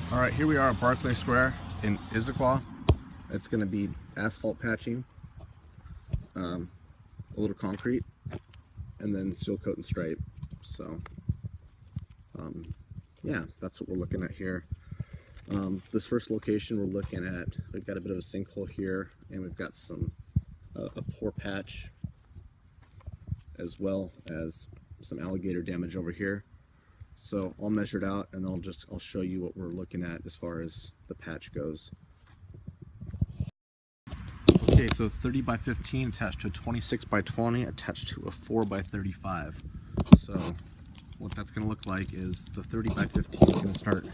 All right, here we are at Barclay Square in Issaquah. It's going to be asphalt patching, a little concrete, and then seal coat and stripe. So, yeah, that's what we're looking at here. This first location we're looking at, we've got a bit of a sinkhole here, and we've got a poor patch, as well as some alligator damage over here. So I'll measure it out, and I'll show you what we're looking at as far as the patch goes. Okay, so 30 by 15 attached to a 26 by 20 attached to a 4 by 35. So what that's going to look like is the 30 by 15 is going to start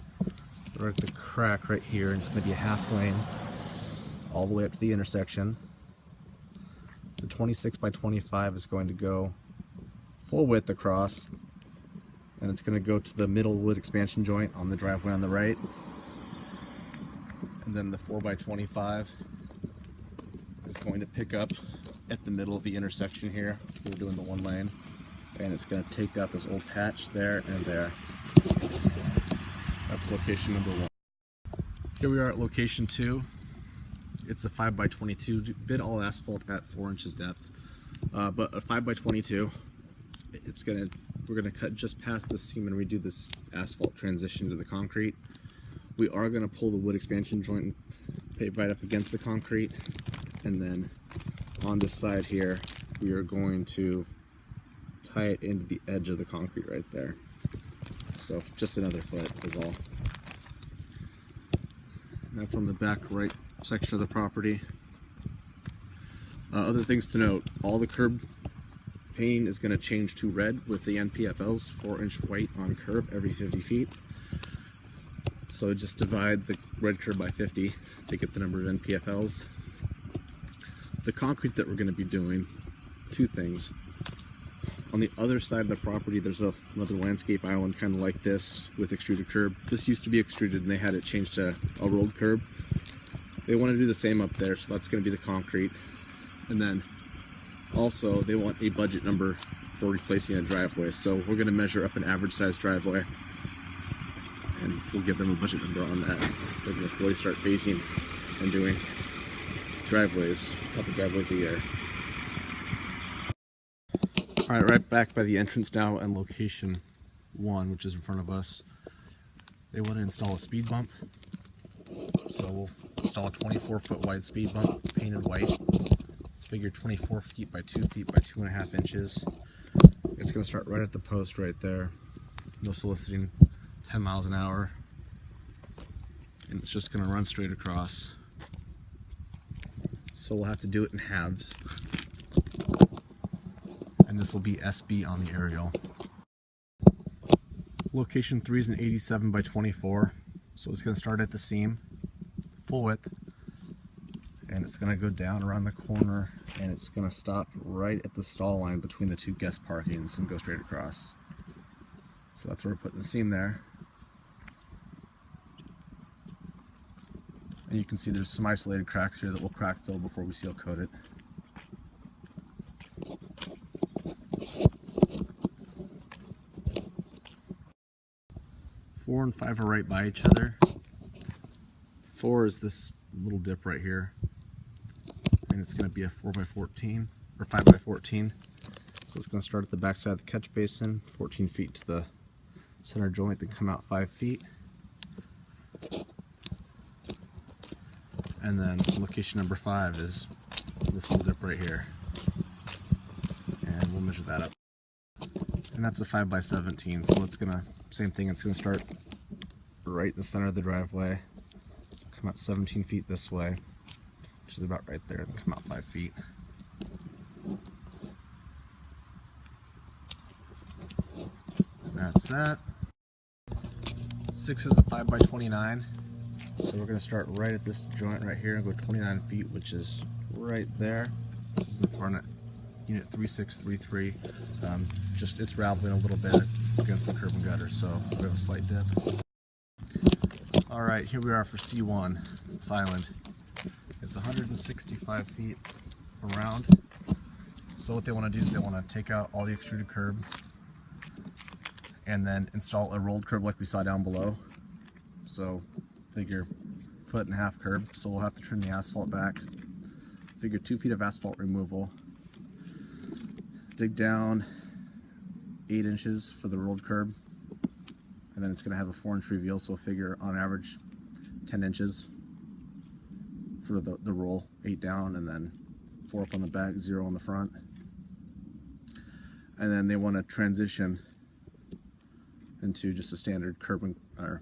right at the crack right here, and it's going to be a half lane all the way up to the intersection. The 26 by 25 is going to go full width across, and it's going to go to the middle wood expansion joint on the driveway on the right. And then the 4 by 25 is going to pick up at the middle of the intersection here. We're doing the one lane, and it's going to take out this old patch there and there. That's location number 1. Here we are at location 2. It's a 5 by 22, bit all asphalt at 4 inches depth, but a 5 by 22. We're gonna cut just past the seam and redo this asphalt transition to the concrete. We are gonna pull the wood expansion joint and pave right up against the concrete, and then on this side here, we are going to tie it into the edge of the concrete right there. So just another foot is all. And that's on the back right section of the property. Other things to note: all the curb paint is going to change to red with the NPFLs, 4-inch white on curb every 50 feet. So just divide the red curb by 50 to get the number of NPFLs. The concrete that we're going to be doing, 2 things. On the other side of the property, there's another landscape island kind of like this with extruded curb. This used to be extruded, and they had it changed to a rolled curb. They want to do the same up there, so that's going to be the concrete. And then also, they want a budget number for replacing a driveway. So we're going to measure up an average size driveway, and we'll give them a budget number on that. They're going to slowly start phasing and doing driveways, a couple driveways a year. All right, right back by the entrance now, and location 1, which is in front of us. They want to install a speed bump. So we'll install a 24-foot wide speed bump, painted white. It's figured 24 feet by 2 feet by 2.5 inches. It's going to start right at the post right there. No soliciting, 10 miles an hour. And it's just going to run straight across. So we'll have to do it in halves. And this will be SB on the aerial. Location 3 is an 87 by 24. So it's going to start at the seam, full width, and it's going to go down around the corner, and it's going to stop right at the stall line between the 2 guest parkings and go straight across. So that's where we're putting the seam there. And you can see there's some isolated cracks here that will crack fill before we seal coat it. Four and 5 are right by each other. 4 is this little dip right here, and it's going to be a 4 by 14 or 5 by 14. So it's going to start at the back side of the catch basin, 14 feet to the center joint, then come out 5 feet. And then location number 5 is this little dip right here, and we'll measure that up. And that's a 5 by 17, so it's gonna, same thing, it's gonna start right in the center of the driveway, come out 17 feet this way, which is about right there, and come out 5 feet. That's that. 6 is a 5 by 29, so we're gonna start right at this joint right here and go 29 feet, which is right there. This is in front of unit 3633. Just it's rattling a little bit against the curb and gutter, so we have a slight dip. All right, here we are for C1. It's island. It's 165 feet around. So what they want to do is they want to take out all the extruded curb and then install a rolled curb like we saw down below. So figure 1.5 foot curb, so we'll have to trim the asphalt back. Figure 2 feet of asphalt removal. Dig down 8 inches for the rolled curb, and then it's going to have a 4-inch reveal, so figure on average 10 inches for the roll, 8 down and then 4 up on the back, 0 on the front. And then they want to transition into just a standard curb or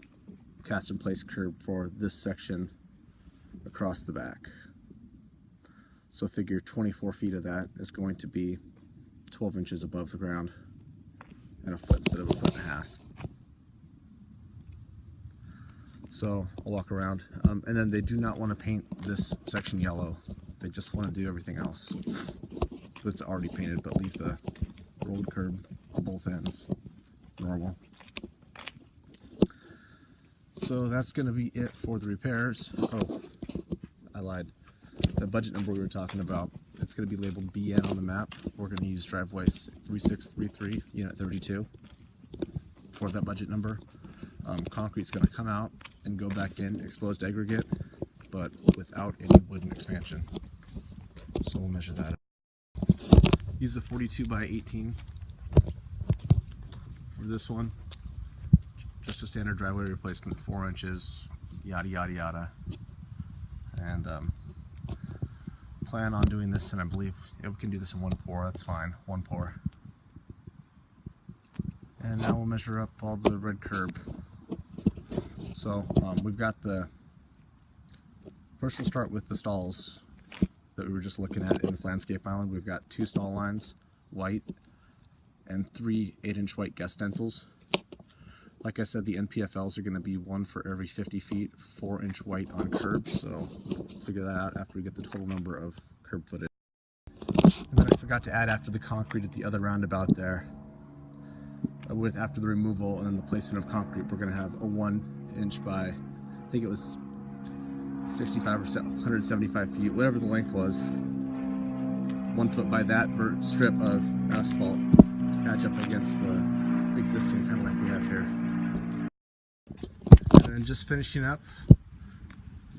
cast in place curb for this section across the back. So figure 24 feet of that is going to be 12 inches above the ground and 1 foot instead of 1.5 feet. So I'll walk around, and then they do not want to paint this section yellow. They just want to do everything else that's already painted, but leave the rolled curb on both ends normal. So that's going to be it for the repairs. Oh, I lied. The budget number we were talking about, it's going to be labeled BN on the map. We're going to use driveway 3633, unit 32 for that budget number. Concrete's going to come out and go back in exposed aggregate, but without any wooden expansion. So we'll measure that. Use a 42 by 18 for this one. Just a standard driveway replacement, 4 inches, yada yada yada. And plan on doing this, and I believe we can do this in 1 pour. That's fine, 1 pour. And now we'll measure up all the red curb. So we've got first we'll start with the stalls that we were just looking at in this landscape island. We've got 2 stall lines, white, and 3 8-inch white guest stencils. Like I said, the NPFLs are going to be 1 for every 50 feet, 4-inch white on curb, so we'll figure that out after we get the total number of curb footage. And then I forgot to add, after the concrete at the other roundabout there, after the removal and then the placement of concrete, we're going to have a 1-inch by, I think it was 65 or 175 feet, whatever the length was, 1 foot by that strip of asphalt to patch up against the existing, kind of like we have here. And then just finishing up,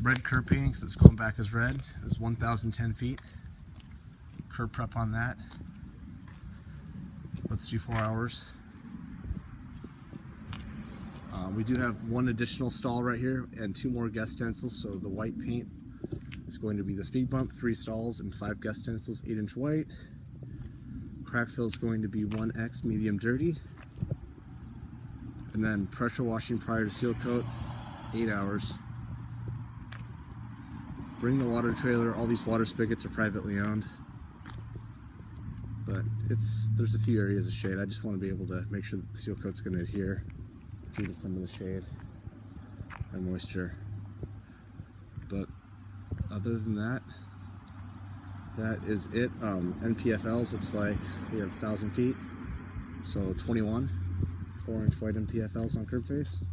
red curb painting, because it's going back as red, is 1,010 feet. Curb prep on that. Let's do 4 hours. We do have 1 additional stall right here and 2 more guest stencils, so the white paint is going to be the speed bump, 3 stalls and 5 guest stencils, 8-inch white. Crack fill is going to be 1X medium dirty. And then pressure washing prior to seal coat, 8 hours. Bring the water trailer. All these water spigots are privately owned, but there's a few areas of shade. I just want to be able to make sure that the seal coat's going to adhere due to some of the shade and moisture. But other than that, that is it. NPFLs, looks like we have 1,000 feet, so 21 4-inch white NPFLs on curb face.